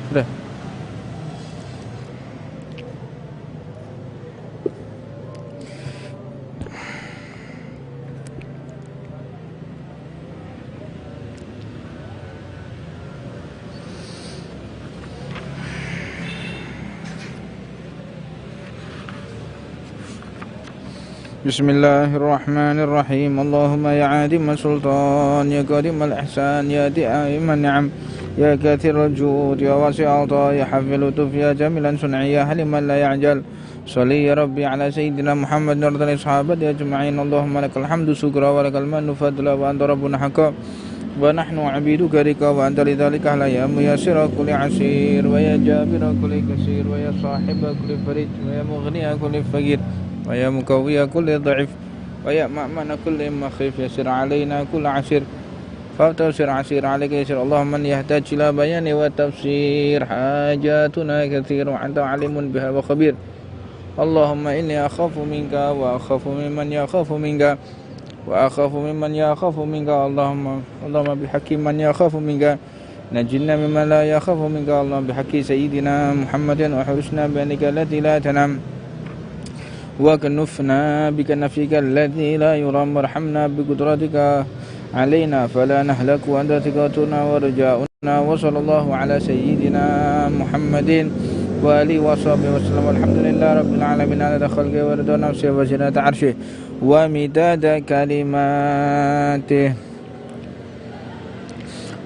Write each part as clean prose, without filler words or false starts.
Udah. Bismillahirrahmanirrahim. Allahumma ya adim sultan, ya qadim al-ihsan, ya di'aim an-ni'am, ya kathir al-jud, ya wasi' al-ata, ya hafil lutuf, ya jamilan sun'i, ya haliman la ya'jal. Salli ya Rabbi ala sayyidina Muhammad wa ala sahabati ajma'in. Allahumma lakal hamdu syukra wa lakal mannu fadla wa anta rabbuna haqqa wa nahnu 'abiduka rika wa anta lidzalika la ya muyassira kulli 'asir wa ya jabira kulli kasir wa ya sahiba kulli farij wa ya mughniya kulli faqir wa ya mukawwiya kulli dha'if wa ya ma'mana kulli makhif yasir alaina kulli 'asir فاغتسر عسير عليك يسر اللهم من يحتاج إلى بيان وتفسير حاجاتنا كثير وأنت عليم بها وخبير اللهم إني أخاف منك وأخاف ممن يخاف منك وأخاف ممن يخاف منك اللهم بحق من يخاف منك نجنا ممن لا يخاف منك اللهم بحق سيدنا محمد وحرسنا بأنك التي لا تنام وكنفنا بكنفك الذي لا يرام وارحمنا بقدرتك علينا فلا نهلك وأنت ثقتنا ورجاؤنا وصلى الله على سيدنا محمد وآله وصحبه وسلم والحمد لله رب العالمين على خلقه ورضا نفسه وزنة عرشه ومداد كلماته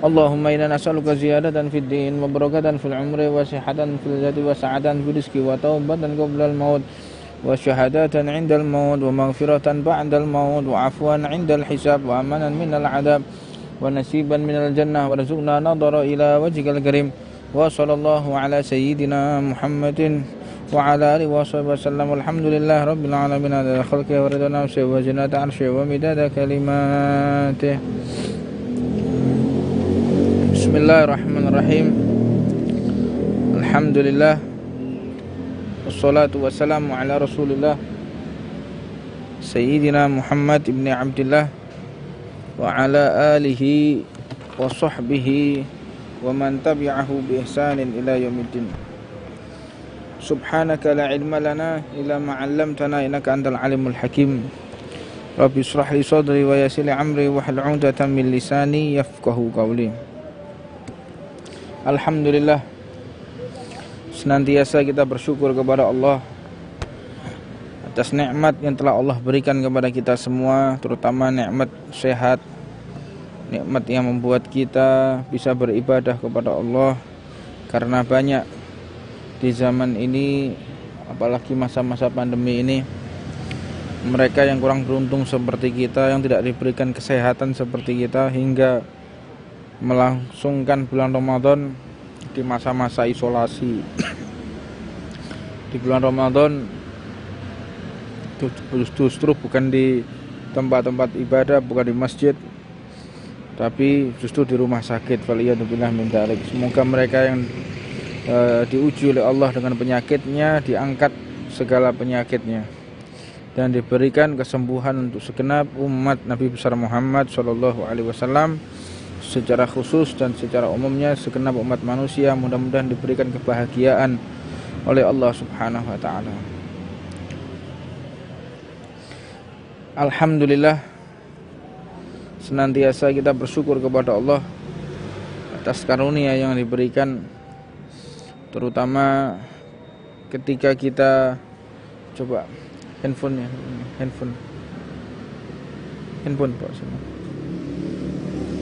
اللهم إنا نسألك زيادة في الدين وبركة في العمر وصحة في الجسد وسعادة في الرزق وتوبة قبل الموت وشهادة عند الموت ومغفرة بعد الموت وعفوا عند الحساب وأمانا من العذاب ونسيبا من الجنة ورزقنا نظر إلى وجهك الكريم وصلى الله على سيدنا محمد وعلى آله وصحبه وسلم والحمد لله رب العالمين على خلقه ورضا نفسه وزنة عرشه ومداد كلماته بسم الله الرحمن الرحيم الحمد لله wassalatu wassalamu ala rasulillah Sayyidina Muhammad ibn Abdillah wa ala alihi wa sahbihi wa man tabi'ahu bi ihsanin ila yaumiddin. Subhanaka la ilma lana illa ma 'allamtana innaka antal alimul hakim. Rabbi ishrah li sadri wa yassir li amri wa hlul 'uqdatam min lisani yafqahu qawli. Alhamdulillah, senantiasa kita bersyukur kepada Allah atas nikmat yang telah Allah berikan kepada kita semua, terutama nikmat sehat, nikmat yang membuat kita bisa beribadah kepada Allah. Karena banyak di zaman ini, apalagi masa-masa pandemi ini, mereka yang kurang beruntung seperti kita, yang tidak diberikan kesehatan seperti kita, hingga melangsungkan bulan Ramadan di masa-masa isolasi. Di bulan Ramadan justru bukan di tempat-tempat ibadah, bukan di masjid, tapi justru di rumah sakit. Waliyadzubillah min dzalik. Semoga mereka yang diuji oleh Allah dengan penyakitnya diangkat segala penyakitnya dan diberikan kesembuhan untuk segenap umat Nabi besar Muhammad SAW secara khusus dan secara umumnya segenap umat manusia. Mudah-mudahan diberikan kebahagiaan oleh Allah Subhanahu wa taala. Alhamdulillah, senantiasa kita bersyukur kepada Allah atas karunia yang diberikan, terutama ketika kita coba handphone Pak.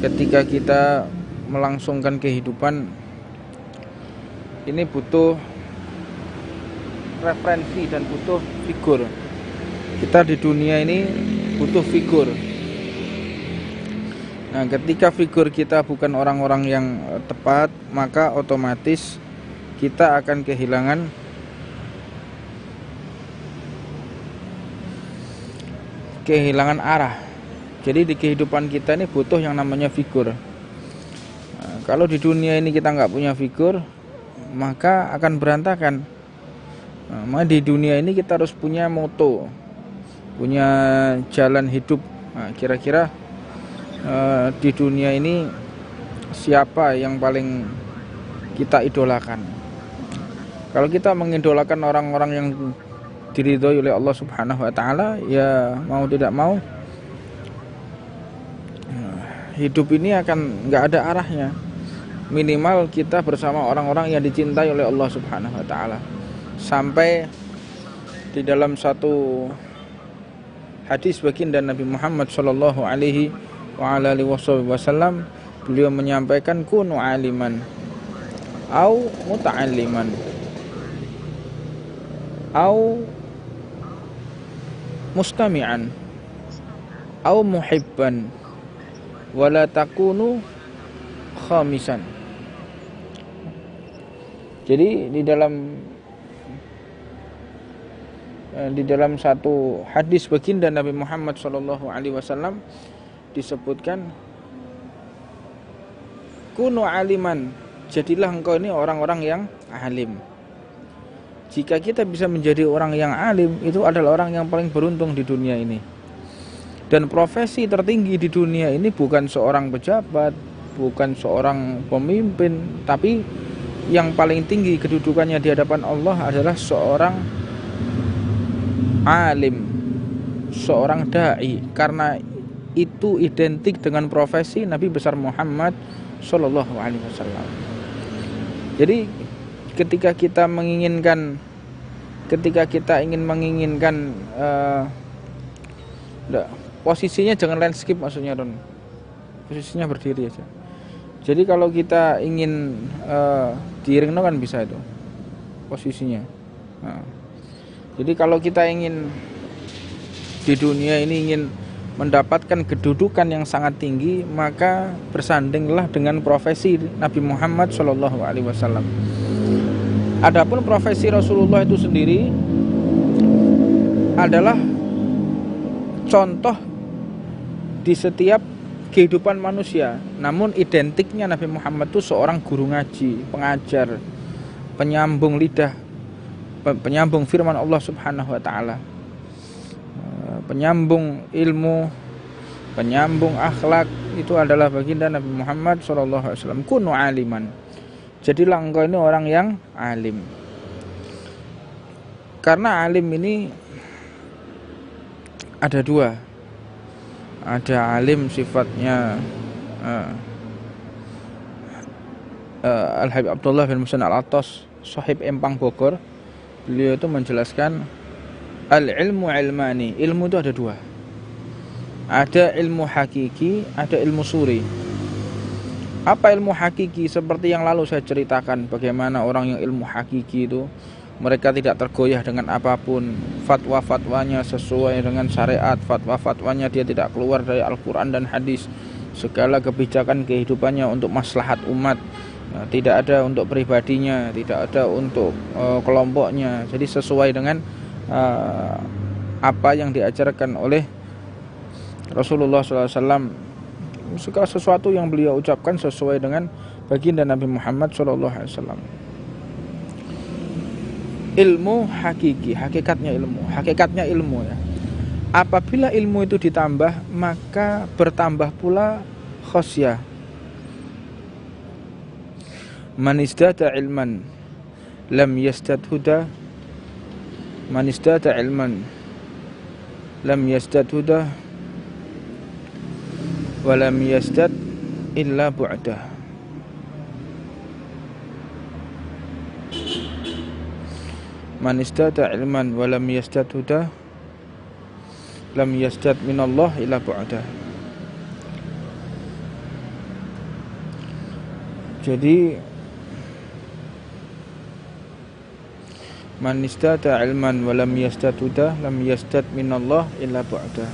Ketika kita melangsungkan kehidupan ini butuh referensi dan butuh figur. Kita di dunia ini butuh figur. Nah, ketika figur kita bukan orang-orang yang tepat, maka otomatis kita akan kehilangan arah. Jadi di kehidupan kita ini butuh yang namanya figur. Nah, kalau di dunia ini kita nggak punya figur, maka akan berantakan. Nah, maka di dunia ini kita harus punya moto, punya jalan hidup. Nah, kira-kira di dunia ini siapa yang paling kita idolakan. Kalau kita mengidolakan orang-orang yang diridhoi oleh Allah Subhanahu wa taala, ya mau tidak mau hidup ini akan nggak ada arahnya. Minimal kita bersama orang-orang yang dicintai oleh Allah Subhanahu wa taala. Sampai di dalam satu hadis baginda Nabi Muhammad sallallahu alaihi wasallam, beliau menyampaikan kunu aliman au muta'alliman au mustami'an au muhibban wala takunu khamisan. Jadi di dalam satu hadis baginda Nabi Muhammad sallallahu alaihi wasallam disebutkan kunu aliman, jadilah engkau ini orang-orang yang alim. Jika kita bisa menjadi orang yang alim, itu adalah orang yang paling beruntung di dunia ini. Dan profesi tertinggi di dunia ini bukan seorang pejabat, bukan seorang pemimpin, tapi yang paling tinggi kedudukannya di hadapan Allah adalah seorang alim, seorang dai, karena itu identik dengan profesi Nabi besar Muhammad sallallahu alaihi wasallam. Jadi ketika kita ingin menginginkan posisinya jangan landscape, maksudnya Ron, posisinya berdiri aja. Jadi kalau kita ingin diiringno kan bisa itu posisinya. Jadi kalau kita ingin di dunia ini ingin mendapatkan kedudukan yang sangat tinggi, maka bersandinglah dengan profesi Nabi Muhammad sallallahu alaihi wasallam. Adapun profesi Rasulullah itu sendiri adalah contoh di setiap kehidupan manusia. Namun identiknya Nabi Muhammad itu seorang guru ngaji, pengajar, penyambung lidah, penyambung firman Allah Subhanahu wa taala, penyambung ilmu, penyambung akhlak. Itu adalah baginda Nabi Muhammad sallallahu alaihi wasallam. Kunu aliman, jadilah engkau ini orang yang alim. Karena alim ini ada dua. Ada alim sifatnya Al-Habib Abdullah bin Muhsin Al-Attas, Sahib Empang Bogor, beliau itu menjelaskan al-ilmu ilmani. Ilmu itu ada dua. Ada ilmu hakiki, ada ilmu suri. Apa ilmu hakiki? Seperti yang lalu saya ceritakan, bagaimana orang yang ilmu hakiki itu mereka tidak tergoyah dengan apapun, fatwa-fatwanya sesuai dengan syariat, fatwa-fatwanya dia tidak keluar dari Al-Quran dan hadis, segala kebijakan kehidupannya untuk maslahat umat, tidak ada untuk pribadinya, tidak ada untuk kelompoknya. Jadi sesuai dengan apa yang diajarkan oleh Rasulullah SAW. Segala sesuatu yang beliau ucapkan sesuai dengan baginda Nabi Muhammad SAW. Ilmu hakiki, hakikatnya ilmu ya. Apabila ilmu itu ditambah, maka bertambah pula khosyah. Man istada ilman lam yastad huda, man istada ilman lam yastad huda wa lam yastad illa bu'dah. Man istada ilman wa lam yastad huda lam yastad minallah ila bu'dah. Jadi man istada ilman wa lam yastad huda lam yastad minallah ila bu'dah.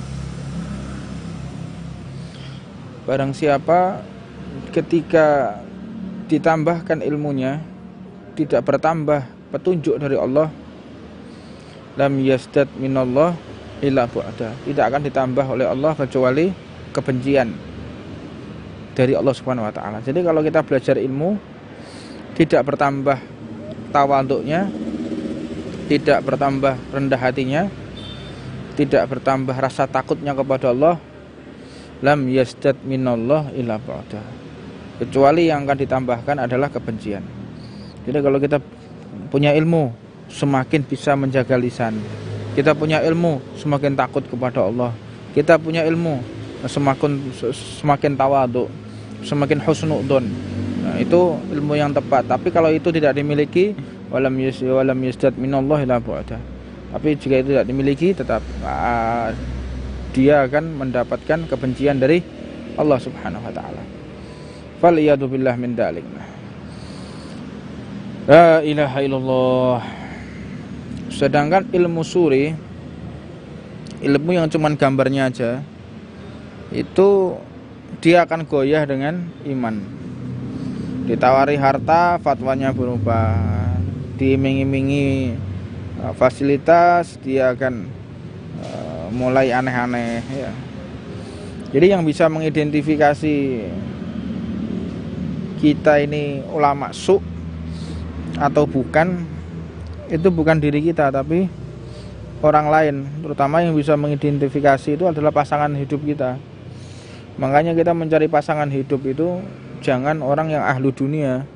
Barang siapa ketika ditambahkan ilmunya tidak bertambah petunjuk dari Allah, lam yastad minallah illa bu'da, tidak akan ditambah oleh Allah kecuali kebencian dari Allah Subhanahu wa taala. Jadi kalau kita belajar ilmu tidak bertambah tawaduknya, tidak bertambah rendah hatinya, tidak bertambah rasa takutnya kepada Allah, lam yastad minallah illa bu'da, kecuali yang akan ditambahkan adalah kebencian. Jadi kalau kita punya ilmu, semakin bisa menjaga lisan. Kita punya ilmu, semakin takut kepada Allah. Kita punya ilmu, semakin tawadhu, semakin husnudzon. Nah, itu ilmu yang tepat. Tapi kalau itu tidak dimiliki, walam yasdad minallahi la bu'da. Tapi jika itu tidak dimiliki, tetap dia akan mendapatkan kebencian dari Allah Subhanahu wa taala. Fal iyadu billah min dalik. La ilaha illallah. Sedangkan ilmu suri, ilmu yang cuman gambarnya aja, itu dia akan goyah dengan iman. Ditawari harta, fatwanya berubah. Diiming-imingi fasilitas, dia akan mulai aneh-aneh ya. Jadi yang bisa mengidentifikasi kita ini ulama su atau bukan, itu bukan diri kita tapi orang lain. Terutama yang bisa mengidentifikasi itu adalah pasangan hidup kita. Makanya kita mencari pasangan hidup itu jangan orang yang ahlu dunia,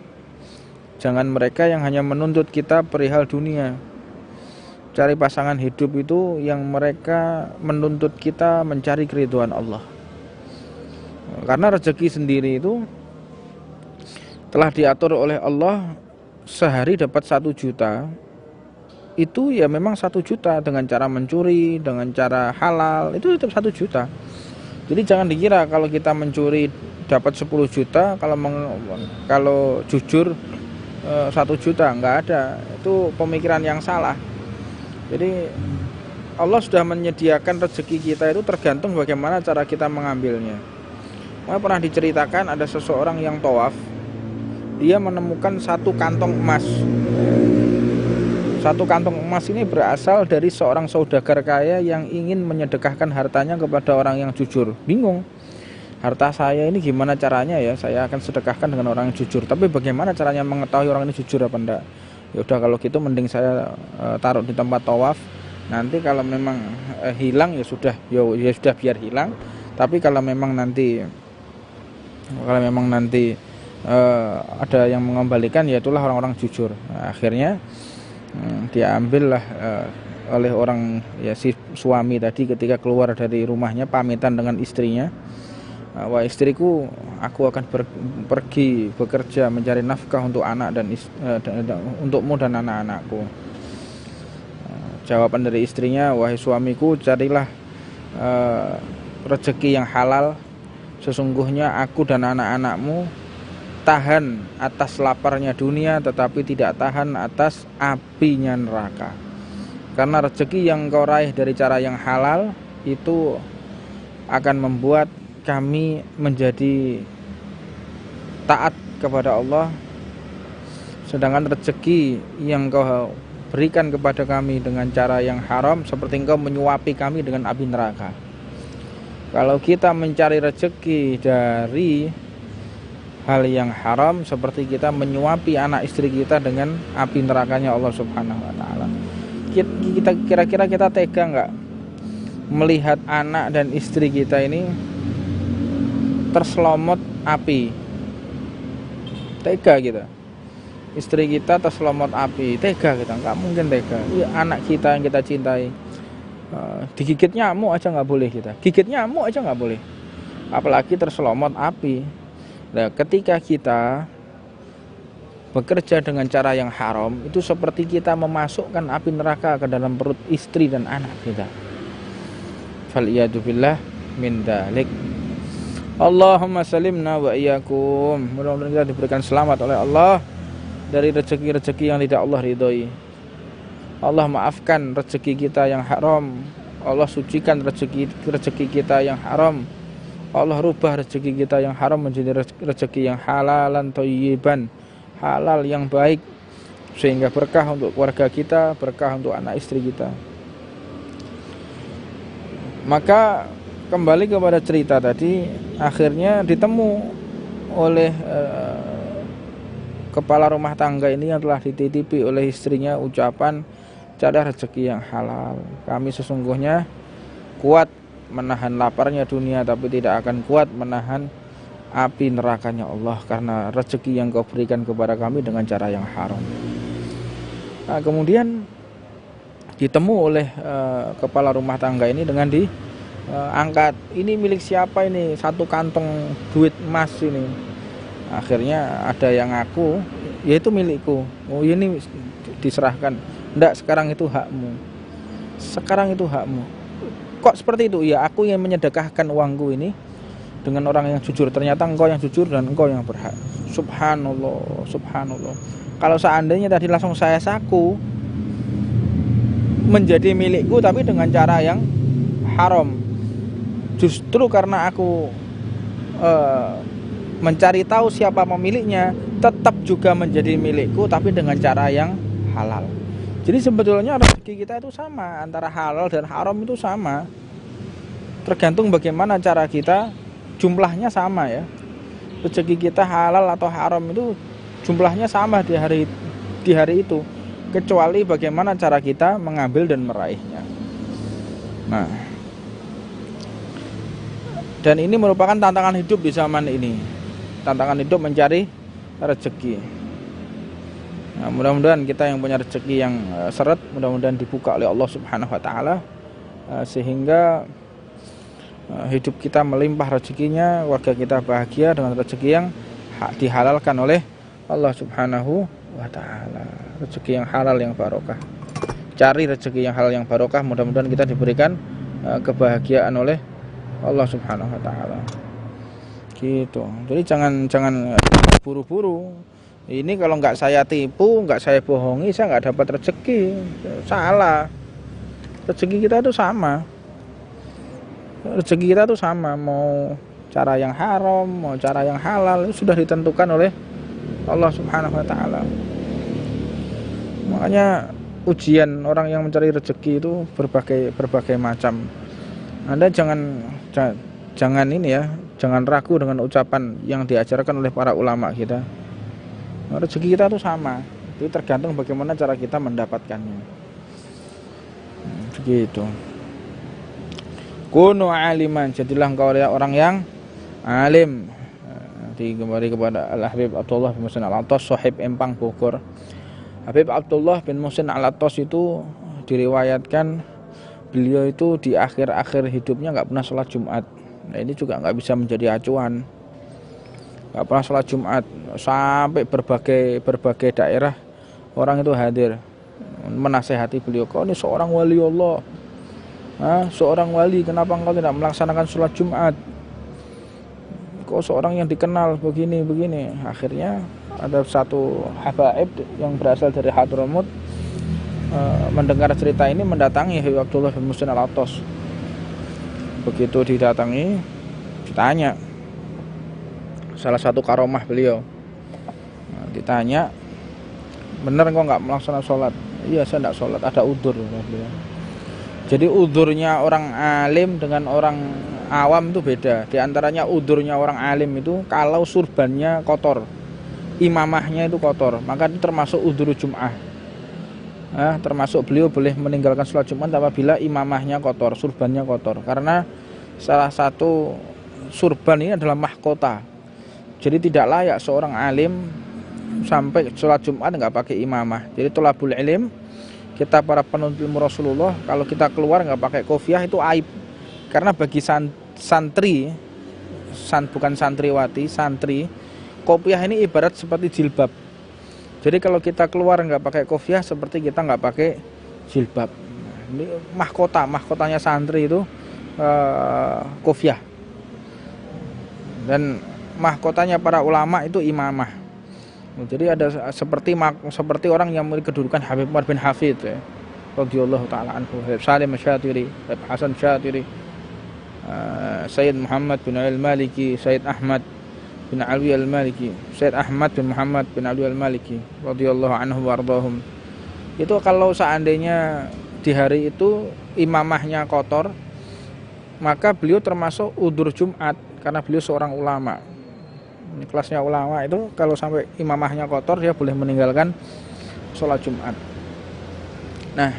jangan mereka yang hanya menuntut kita perihal dunia. Cari pasangan hidup itu yang mereka menuntut kita mencari keridhaan Allah. Karena rezeki sendiri itu telah diatur oleh Allah. Sehari dapat 1 juta, itu ya memang 1 juta dengan cara mencuri, dengan cara halal, itu tetap 1 juta. Jadi jangan dikira kalau kita mencuri dapat 10 juta, kalau jujur 1 juta, enggak ada. Itu pemikiran yang salah. Jadi Allah sudah menyediakan rezeki kita itu tergantung bagaimana cara kita mengambilnya. Pernah diceritakan ada seseorang yang tawaf, dia menemukan 1 kantong emas. 1 kantong emas ini berasal dari seorang saudagar kaya yang ingin menyedekahkan hartanya kepada orang yang jujur. Bingung, harta saya ini gimana caranya ya, saya akan sedekahkan dengan orang yang jujur. Tapi bagaimana caranya mengetahui orang ini jujur apa enggak? Ya udah kalau gitu mending saya taruh di tempat tawaf. Nanti kalau memang hilang ya sudah biar hilang. Tapi kalau memang nanti ada yang mengembalikan, ya itulah orang-orang jujur. Nah, akhirnya diambillah oleh orang ya si suami tadi ketika keluar dari rumahnya pamitan dengan istrinya. Wah istriku, aku akan pergi bekerja mencari nafkah untuk anak dan untukmu dan anak-anakku. Jawaban dari istrinya, wahai suamiku, carilah rezeki yang halal. Sesungguhnya aku dan anak-anakmu tahan atas laparnya dunia, tetapi tidak tahan atas apinya neraka. Karena rezeki yang kau raih dari cara yang halal itu akan membuat kami menjadi taat kepada Allah. Sedangkan rezeki yang kau berikan kepada kami dengan cara yang haram, seperti engkau menyuapi kami dengan api neraka. Kalau kita mencari rezeki dari hal yang haram, seperti kita menyuapi anak istri kita dengan api nerakanya Allah Subhanahu wa taala. Kita kira-kira kita tega enggak melihat anak dan istri kita ini terselomot api? Tega kita. Istri kita terselomot api, tega kita? Enggak mungkin tega. Anak kita yang kita cintai digigit nyamuk aja nggak boleh kita. Gigit nyamuk aja nggak boleh, apalagi terselomot api. Nah, ketika kita bekerja dengan cara yang haram, itu seperti kita memasukkan api neraka ke dalam perut istri dan anak kita. Faliyadu billah min dalik. Allahumma salimna wa iyyakum. Mudah-mudahan kita diberikan selamat oleh Allah dari rezeki-rezeki yang tidak Allah ridhoi. Allah maafkan rezeki kita yang haram. Allah sucikan rezeki kita yang haram. Allah rubah rezeki kita yang haram menjadi rezeki yang halalan thayyiban, halal yang baik, sehingga berkah untuk keluarga kita, berkah untuk anak istri kita. Maka kembali kepada cerita tadi, akhirnya ditemu oleh kepala rumah tangga ini yang telah dititipi oleh istrinya ucapan, cari rezeki yang halal. Kami sesungguhnya kuat menahan laparnya dunia, tapi tidak akan kuat menahan api nerakanya Allah karena rezeki yang kau berikan kepada kami dengan cara yang haram. Nah, kemudian ditemu oleh kepala rumah tangga ini dengan diangkat, ini milik siapa ini, satu kantong duit emas ini. Akhirnya ada yang ngaku, ya itu milikku. Oh ini diserahkan. Enggak, sekarang itu hakmu. Sekarang itu hakmu. Kok seperti itu? Ya aku yang menyedekahkan uangku ini dengan orang yang jujur. Ternyata engkau yang jujur dan engkau yang berhak. Subhanallah, subhanallah. Kalau seandainya tadi langsung saya saku, menjadi milikku tapi dengan cara yang haram. Justru karena aku mencari tahu siapa pemiliknya, tetap juga menjadi milikku tapi dengan cara yang halal. Jadi sebetulnya rezeki kita itu sama, antara halal dan haram itu sama. Tergantung bagaimana cara kita, jumlahnya sama ya. Rezeki kita halal atau haram itu jumlahnya sama di hari itu, kecuali bagaimana cara kita mengambil dan meraihnya. Nah, dan ini merupakan tantangan hidup di zaman ini. Tantangan hidup mencari rezeki. Nah, mudah-mudahan kita yang punya rezeki yang seret, mudah-mudahan dibuka oleh Allah Subhanahu wa taala sehingga hidup kita melimpah rezekinya, warga kita bahagia dengan rezeki yang dihalalkan oleh Allah Subhanahu wa taala. Rezeki yang halal yang barokah. Cari rezeki yang halal yang barokah, mudah-mudahan kita diberikan kebahagiaan oleh Allah Subhanahu wa taala. Gitu. Jadi jangan buru-buru. Ini kalau nggak saya tipu, nggak saya bohongi, saya nggak dapat rezeki. Salah. Rezeki kita itu sama. Rezeki kita itu sama. Mau cara yang haram, mau cara yang halal, itu sudah ditentukan oleh Allah Subhanahu wa taala. Makanya ujian orang yang mencari rezeki itu berbagai macam. Anda jangan ini ya, jangan ragu dengan ucapan yang diajarkan oleh para ulama kita. Rezeki kita itu sama, itu tergantung bagaimana cara kita mendapatkannya. Begitu. Kunu aliman, jadilah engkau orang yang alim. Kembali kepada Al-Habib Abdullah bin Muhsin Al-Attas, sahib Empang Bogor. Habib Abdullah bin Muhsin Al-Attas itu diriwayatkan beliau itu di akhir-akhir hidupnya nggak pernah sholat Jumat. Nah ini juga nggak bisa menjadi acuan. Nggak pernah sholat Jumat, sampai berbagai daerah orang itu hadir menasehati beliau. Kau ini seorang wali Allah, seorang wali, kenapa engkau tidak melaksanakan sholat Jumat? Kau seorang yang dikenal begini. Akhirnya ada satu habaib yang berasal dari Hadramut mendengar cerita ini, mendatangi Habib Abdullah bin Muhsin Al-Attas. Begitu didatangi, ditanya salah satu karomah beliau. Ditanya, benar kok nggak melaksanakan sholat? Iya, saya nggak sholat, ada udzur. Jadi udzurnya orang alim dengan orang awam itu beda. Di antaranya udzurnya orang alim itu kalau surbannya kotor, imamahnya itu kotor, maka itu termasuk udzur Jum'ah. Termasuk beliau boleh meninggalkan sholat Jumat apabila imamahnya kotor, surbannya kotor. Karena salah satu surban ini adalah mahkota. Jadi tidak layak seorang alim sampai sholat Jumat nggak pakai imamah. Jadi tholabul ilm, kita para penuntut ilmu Rasulullah, kalau kita keluar nggak pakai kofiah itu aib. Karena bagi santri, bukan santriwati, santri, kopiah ini ibarat seperti jilbab. Jadi kalau kita keluar nggak pakai kofiah seperti kita nggak pakai jilbab. Ini mahkotanya santri itu kofiah. Dan mahkotanya para ulama itu imamah. Jadi ada seperti orang yang memiliki kedudukan Habib Umar bin Hafidh ya, radhiyallahu taala anhu, Habib Salim Syatiri, Habib Hasan Syatiri, Sayyid Muhammad bin Al-Maliki, Sayyid Ahmad bin Alwi Al-Maliki, Sayyid Ahmad bin Muhammad bin Alwi Al-Maliki radhiyallahu anhu wardahum. Itu kalau seandainya di hari itu imamahnya kotor, maka beliau termasuk udzur Jumat karena beliau seorang ulama. Ini kelasnya ulama itu kalau sampai imamahnya kotor dia boleh meninggalkan sholat Jumat. Nah,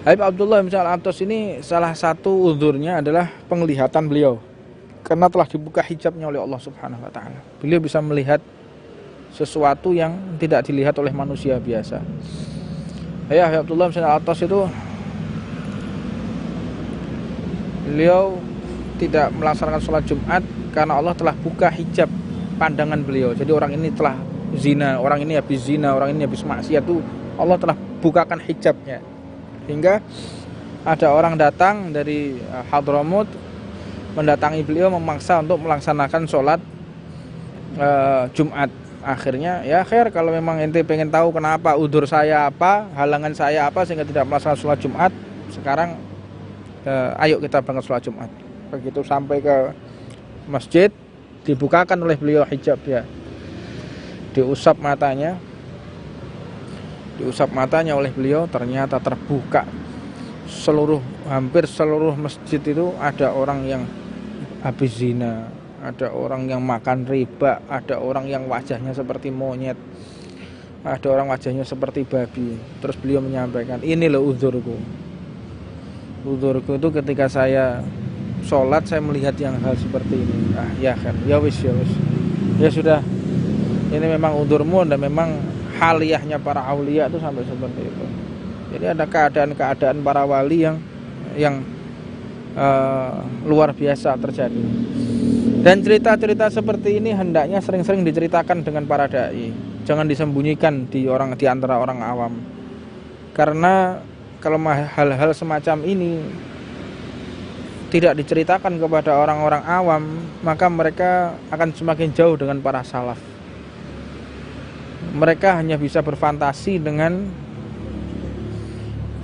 Habib Abdullah bin Al-Attas ini salah satu udzurnya adalah penglihatan beliau. karena telah dibuka hijabnya oleh Allah Subhanahu wa taala. Beliau bisa melihat sesuatu yang tidak dilihat oleh manusia biasa. Ya, Abdullah bin Al-Atas itu beliau tidak melaksanakan sholat Jumat karena Allah telah buka hijab pandangan beliau. Jadi orang ini telah zina, orang ini habis zina, orang ini habis maksiat, itu Allah telah bukakan hijabnya. Hingga ada orang datang dari Hadramut mendatangi beliau memaksa untuk melaksanakan sholat Jumat. Akhirnya ya khair, kalau memang ente pengen tahu kenapa udzur saya apa, halangan saya apa sehingga tidak melaksanakan sholat Jumat, sekarang ayo kita berangkat sholat Jumat. Begitu sampai ke masjid, dibukakan oleh beliau hijab ya, diusap matanya oleh beliau, ternyata terbuka hampir seluruh masjid itu ada orang yang habis zina, ada orang yang makan riba, ada orang yang wajahnya seperti monyet, ada orang wajahnya seperti babi. Terus beliau menyampaikan, ini loh udzurku itu ketika saya sholat saya melihat yang hal seperti ini. Ya kan, ya wis ya sudah, ini memang udzurmu dan memang haliyahnya para aulia itu sampai seperti itu. Jadi ada keadaan para wali yang luar biasa terjadi. Dan cerita-cerita seperti ini hendaknya sering-sering diceritakan dengan para dai. Jangan disembunyikan di antara orang awam. Karena kalau hal-hal semacam ini tidak diceritakan kepada orang-orang awam, maka mereka akan semakin jauh dengan para salaf. Mereka hanya bisa berfantasi dengan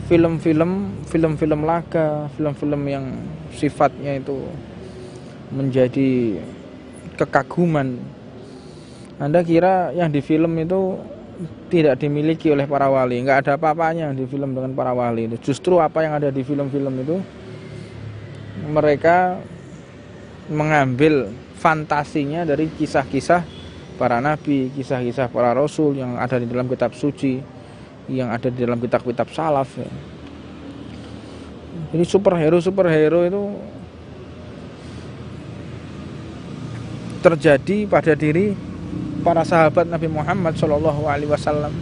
film-film laga, film-film yang sifatnya itu menjadi kekaguman. Anda kira yang di film itu tidak dimiliki oleh para wali, nggak ada apa-apanya di film dengan para wali itu. Justru apa yang ada di film-film itu, mereka mengambil fantasinya dari kisah-kisah para nabi, kisah-kisah para rasul yang ada di dalam kitab suci, yang ada di dalam kitab-kitab salaf ya. Jadi superhero itu terjadi pada diri para sahabat Nabi Muhammad SAW.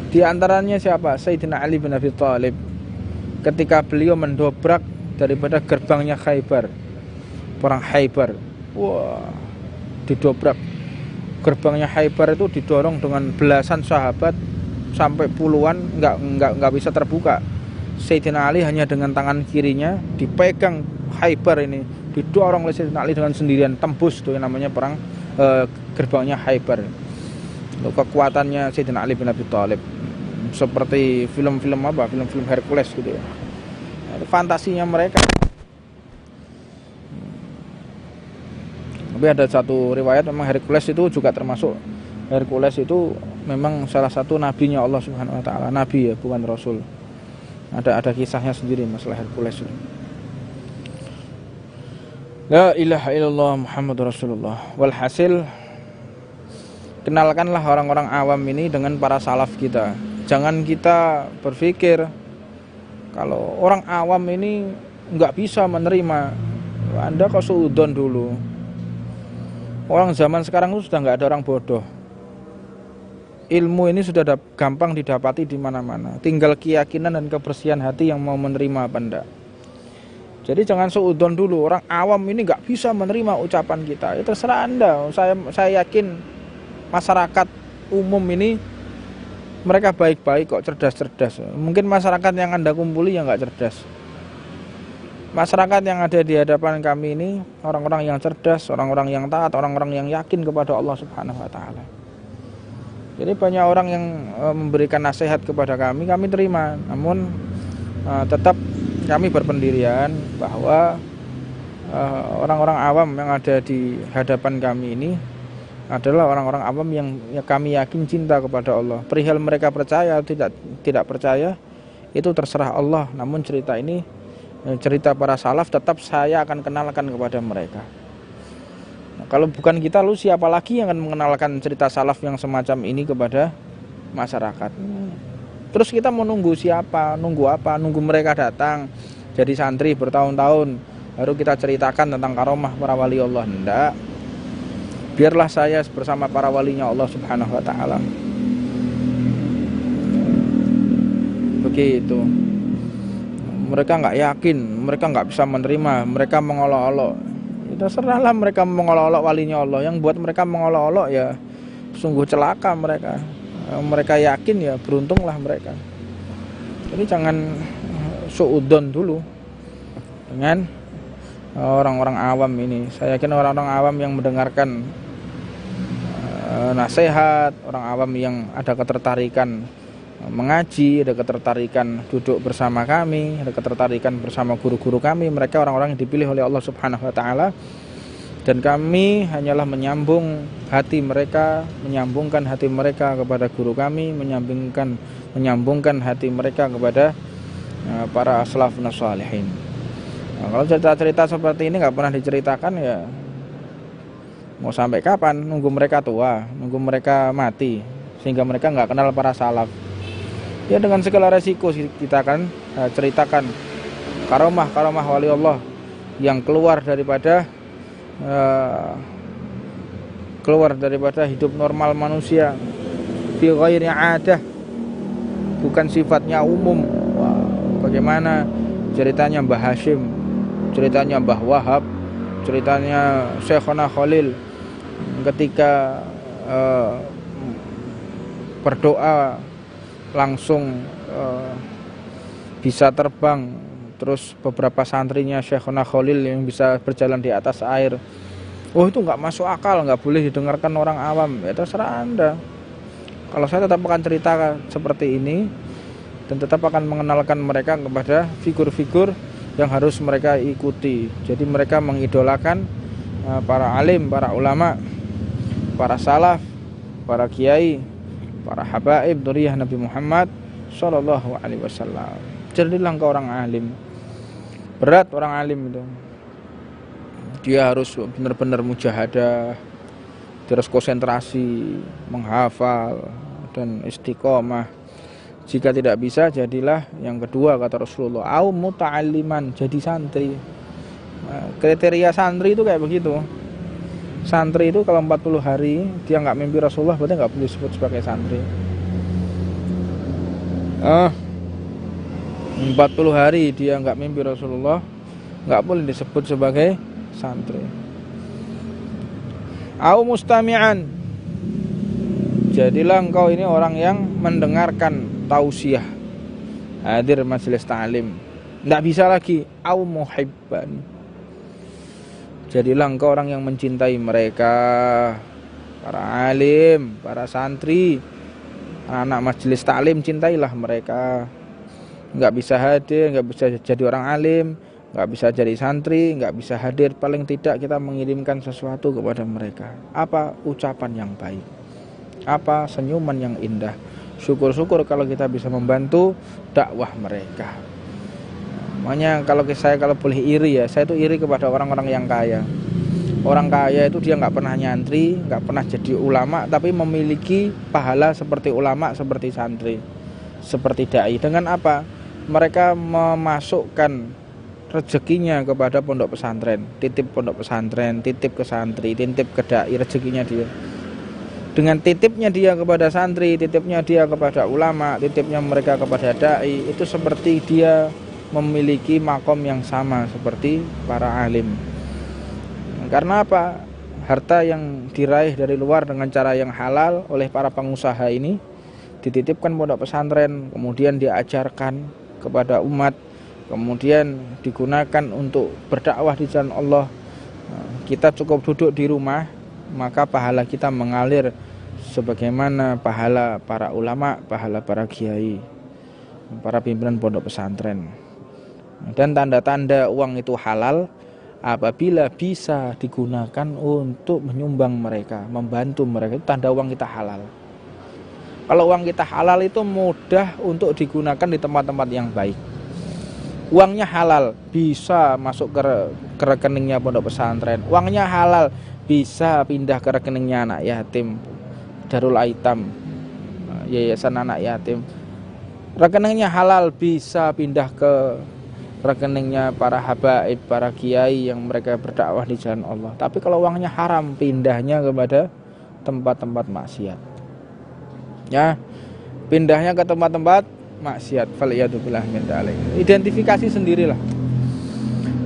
Di antaranya siapa? Sayyidina Ali bin Abi Thalib. Ketika beliau mendobrak daripada gerbangnya Khaybar, perang Khaybar, didobrak gerbangnya Khaybar itu, didorong dengan belasan sahabat sampai puluhan, nggak bisa terbuka. Sayyidina Ali hanya dengan tangan kirinya dipegang Khaybar ini, didorong oleh Sayyidina Ali dengan sendirian, tembus itu yang namanya perang gerbangnya Khaybar. Kekuatannya Sayyidina Ali bin Abi Thalib seperti film-film Hercules gitu ya. Fantasinya mereka. Tapi ada satu riwayat memang Hercules itu juga termasuk, Hercules itu memang salah satu nabinya Allah Subhanahu wa taala, nabi ya, bukan rasul. Ada kisahnya sendiri masalah Hercules. La ilaha illallah Muhammadur Rasulullah. Walhasil, kenalkanlah orang-orang awam ini dengan para salaf kita. Jangan kita berpikir kalau orang awam ini nggak bisa menerima. Anda kok suudon dulu. Orang zaman sekarang itu sudah nggak ada orang bodoh. Ilmu ini sudah gampang didapati di mana-mana. Tinggal keyakinan dan kebersihan hati yang mau menerima apa enggak. Jadi jangan suudon dulu. Orang awam ini nggak bisa menerima ucapan kita. Ya terserah Anda. Saya yakin masyarakat umum ini mereka baik-baik kok, cerdas-cerdas. Mungkin masyarakat yang Anda kumpuli yang nggak cerdas. Masyarakat yang ada di hadapan kami ini orang-orang yang cerdas, orang-orang yang taat, orang-orang yang yakin kepada Allah Subhanahu wa taala. Jadi banyak orang yang memberikan nasihat kepada kami terima. Namun tetap kami berpendirian bahwa orang-orang awam yang ada di hadapan kami ini adalah orang-orang awam yang kami yakin cinta kepada Allah. Perihal mereka percaya atau tidak percaya itu terserah Allah. Namun cerita ini, cerita para salaf, tetap saya akan kenalkan kepada mereka. Nah, kalau bukan kita, lu siapa lagi yang akan mengenalkan cerita salaf yang semacam ini kepada masyarakat? Terus kita mau nunggu siapa? Nunggu apa? Nunggu mereka datang jadi santri bertahun-tahun, baru kita ceritakan tentang karomah para wali Allah. Enggak. Biarlah saya bersama para walinya Allah Subhanahu wa taala. Begitu. Mereka nggak yakin, mereka nggak bisa menerima, mereka mengolok-olok. Itu serahlah mereka mengolok-olok walinya Allah. Yang buat mereka mengolok-olok ya sungguh celaka mereka. Mereka yakin ya beruntunglah mereka. Jadi jangan suudzon dulu dengan orang-orang awam ini. Saya yakin orang-orang awam yang mendengarkan nasihat, orang awam yang ada ketertarikan mengaji, ada ketertarikan duduk bersama kami, ada ketertarikan bersama guru-guru kami, mereka orang-orang yang dipilih oleh Allah Subhanahu wa taala, dan kami hanyalah menyambung hati mereka, menyambungkan hati mereka kepada guru kami, menyambungkan hati mereka kepada para salafun shalihin. Nah, kalau cerita-cerita seperti ini nggak pernah diceritakan ya mau sampai kapan? Nunggu mereka tua, nunggu mereka mati, sehingga mereka nggak kenal para salaf. Ya dengan segala resiko kita akan ceritakan karomah wali Allah yang keluar daripada hidup normal manusia, fi ghairi 'adah, bukan sifatnya umum. Wah, bagaimana ceritanya Mbah Hashim, ceritanya Mbah Wahab, ceritanya Syekhona Khalil ketika berdoa langsung bisa terbang. Terus beberapa santrinya Syekhona Khalil yang bisa berjalan di atas air. Oh, itu nggak masuk akal, nggak boleh didengarkan orang awam. Ya terserah Anda. Kalau saya tetap akan cerita seperti ini dan tetap akan mengenalkan mereka kepada figur-figur yang harus mereka ikuti. Jadi mereka mengidolakan para alim, para ulama, para salaf, para kiai, para habaib dzurriyyah Nabi Muhammad sallallahu alaihi wasallam. Jadilah engkau orang alim. Berat orang alim itu. Dia harus benar-benar mujahadah, terus konsentrasi, menghafal dan istiqomah. Jika tidak bisa, jadilah yang kedua kata Rasulullah, au muta'alliman, jadi santri. Kriteria santri itu kayak begitu. Santri itu kalau 40 hari dia nggak mimpi Rasulullah, berarti nggak boleh disebut sebagai santri. 40 hari dia nggak mimpi Rasulullah, nggak boleh disebut sebagai santri. Au mustami'an, jadilah engkau ini orang yang mendengarkan tausiah, hadir majelis ta'lim. Nggak bisa lagi. Au muhibban, jadilah engkau orang yang mencintai mereka, para alim, para santri, anak majelis ta'lim, cintailah mereka. Nggak bisa hadir, nggak bisa jadi orang alim, nggak bisa jadi santri, nggak bisa hadir, paling tidak kita mengirimkan sesuatu kepada mereka. Apa? Ucapan yang baik, apa? Senyuman yang indah. Syukur-syukur kalau kita bisa membantu dakwah mereka. Makanya kalau boleh iri ya, saya itu iri kepada orang-orang yang kaya. Orang kaya itu dia nggak pernah nyantri, nggak pernah jadi ulama, tapi memiliki pahala seperti ulama, seperti santri, seperti dai. Dengan apa? Mereka memasukkan rezekinya kepada pondok pesantren, titip pondok pesantren, titip ke santri, titip ke dai, rezekinya dia. Dengan titipnya dia kepada santri, titipnya dia kepada ulama, titipnya mereka kepada dai, itu seperti dia memiliki makom yang sama seperti para alim. Karena apa? Harta yang diraih dari luar dengan cara yang halal oleh para pengusaha ini dititipkan pondok pesantren, kemudian diajarkan kepada umat, kemudian digunakan untuk berdakwah di jalan Allah. Kita cukup duduk di rumah, maka pahala kita mengalir sebagaimana pahala para ulama, pahala para kiai, para pimpinan pondok pesantren. Dan tanda-tanda uang itu halal apabila bisa digunakan untuk menyumbang mereka, membantu mereka, itu tanda uang kita halal. Kalau uang kita halal itu mudah untuk digunakan di tempat-tempat yang baik. Uangnya halal, bisa masuk ke rekeningnya pondok pesantren. Uangnya halal, bisa pindah ke rekeningnya anak yatim, Darul Aitam, yayasan anak yatim. Rekeningnya halal, bisa pindah ke rekeningnya para habaib, para kiai yang mereka berdakwah di jalan Allah. Tapi kalau uangnya haram, pindahnya kepada tempat-tempat maksiat. Ya, pindahnya ke tempat-tempat maksiat. Faliyatubillah min dzalik. Identifikasi sendirilah.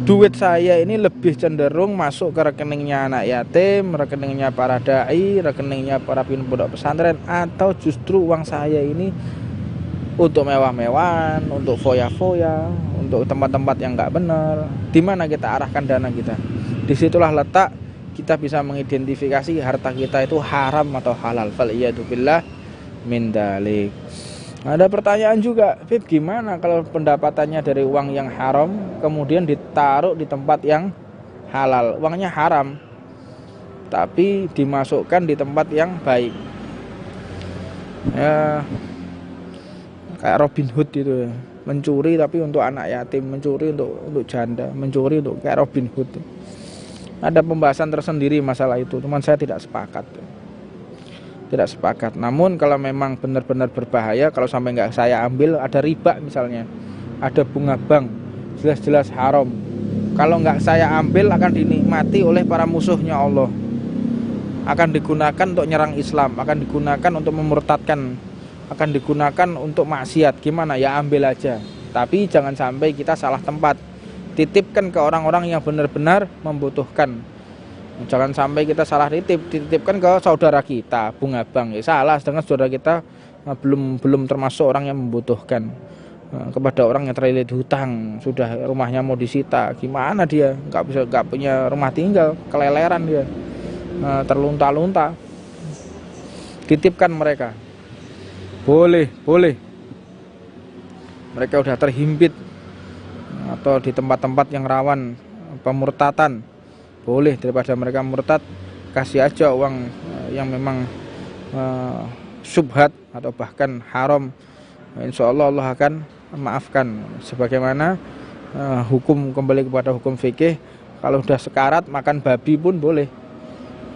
Duit saya ini lebih cenderung masuk ke rekeningnya anak yatim, rekeningnya para dai, rekeningnya para pondok pesantren, atau justru uang saya ini untuk mewah-mewahan, untuk foya-foya, untuk tempat-tempat yang nggak benar. Di mana kita arahkan dana kita? Disitulah letak kita bisa mengidentifikasi harta kita itu haram atau halal. Faliyatubillah min dzalik. Ada pertanyaan juga, Bib, gimana kalau pendapatannya dari uang yang haram kemudian ditaruh di tempat yang halal? Uangnya haram tapi dimasukkan di tempat yang baik. Ya, kayak Robin Hood itu, mencuri tapi untuk anak yatim, mencuri untuk janda, mencuri untuk kayak Robin Hood. Ada pembahasan tersendiri masalah itu, cuman saya tidak sepakat. Namun kalau memang benar-benar berbahaya, kalau sampai nggak saya ambil, ada riba misalnya, ada bunga bank, jelas-jelas haram. Kalau nggak saya ambil akan dinikmati oleh para musuhnya Allah, akan digunakan untuk nyerang Islam, akan digunakan untuk memurtadkan, akan digunakan untuk maksiat. Gimana ya, ambil aja. Tapi jangan sampai kita salah tempat. Titipkan ke orang-orang yang benar-benar membutuhkan. Jangan sampai kita salah dititipkan ke saudara kita, bunga bank. Ya salah, sedangkan saudara kita belum termasuk orang yang membutuhkan. Kepada orang yang terlilit hutang, sudah rumahnya mau disita, gimana dia? Nggak punya rumah tinggal, keleleran dia, terlunta-lunta. Titipkan mereka. Boleh. Mereka udah terhimpit atau di tempat-tempat yang rawan pemurtatan. Boleh, daripada mereka murtad, kasih aja uang yang memang syubhat atau bahkan haram. Insya Allah Allah akan maafkan. Sebagaimana hukum, kembali kepada hukum fikih, kalau udah sekarat makan babi pun boleh,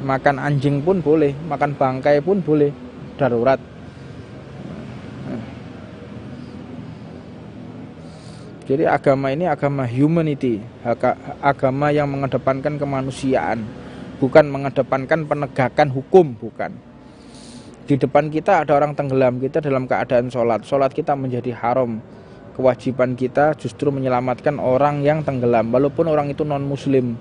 makan anjing pun boleh, makan bangkai pun boleh, darurat. Jadi agama ini agama humanity, agama yang mengedepankan kemanusiaan, bukan mengedepankan penegakan hukum, bukan. Di depan kita ada orang tenggelam, kita dalam keadaan sholat kita menjadi haram. Kewajiban kita justru menyelamatkan orang yang tenggelam, walaupun orang itu non muslim,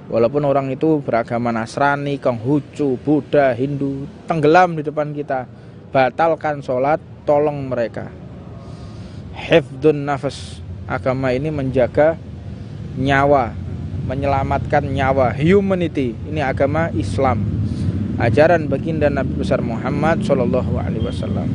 walaupun orang itu beragama Nasrani, Konghucu, Buddha, Hindu, tenggelam di depan kita, batalkan sholat, tolong mereka. Hifdun nafas, agama ini menjaga nyawa, menyelamatkan nyawa, humanity. Ini agama Islam, ajaran baginda Nabi besar Muhammad Shallallahu Alaihi Wasallam.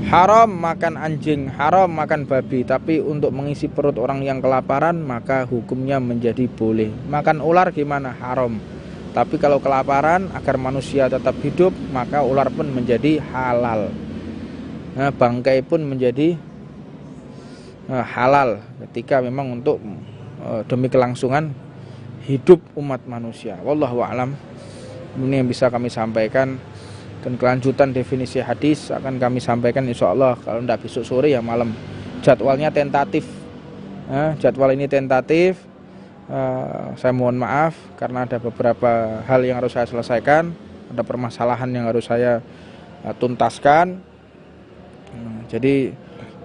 Haram makan anjing, haram makan babi, tapi untuk mengisi perut orang yang kelaparan maka hukumnya menjadi boleh. Makan ular gimana? Haram. Tapi kalau kelaparan agar manusia tetap hidup, maka ular pun menjadi halal. Bangkai pun menjadi halal ketika memang untuk demi kelangsungan hidup umat manusia. Wallahu a'lam. Ini yang bisa kami sampaikan, dan kelanjutan definisi hadis akan kami sampaikan insya Allah kalau tidak besok sore ya malam. Jadwalnya tentatif. Jadwal ini tentatif. Saya mohon maaf karena ada beberapa hal yang harus saya selesaikan, ada permasalahan yang harus saya tuntaskan. Jadi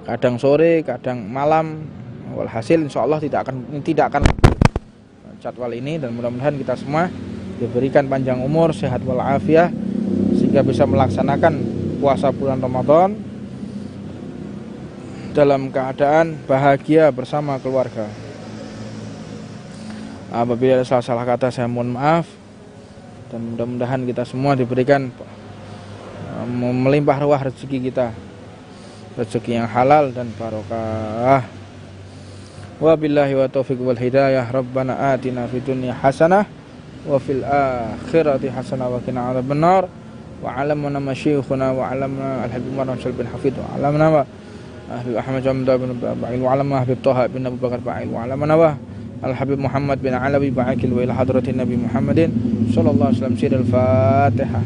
kadang sore, kadang malam. Walhasil insya Allah tidak akan jadwal ini, dan mudah-mudahan kita semua diberikan panjang umur, sehat walafiat, sehingga bisa melaksanakan puasa bulan Ramadan dalam keadaan bahagia bersama keluarga. Apabila ada salah kata saya mohon maaf, dan mudah-mudahan kita semua diberikan melimpah ruah rezeki kita, rezeki yang halal dan barokah. Wabillahi wa taufiq wal hidayah. Rabbana atina fid dunya hasanah wa fil akhirati hasanah wa qina adzabannar. Wa 'allamna masyayikhuna wa 'allamna al-habib Muhammad bin Hafid wa 'allamna Habib Ahmad Jamda bin Ba'il wa 'allamna Habib Thaha bin Abu Bakar Ba'il wa 'allamna al-habib Muhammad bin Alawi ba'akil wa ila hadratin Nabi Muhammadin sallallahu alaihi wasallam. Al-Fatihah.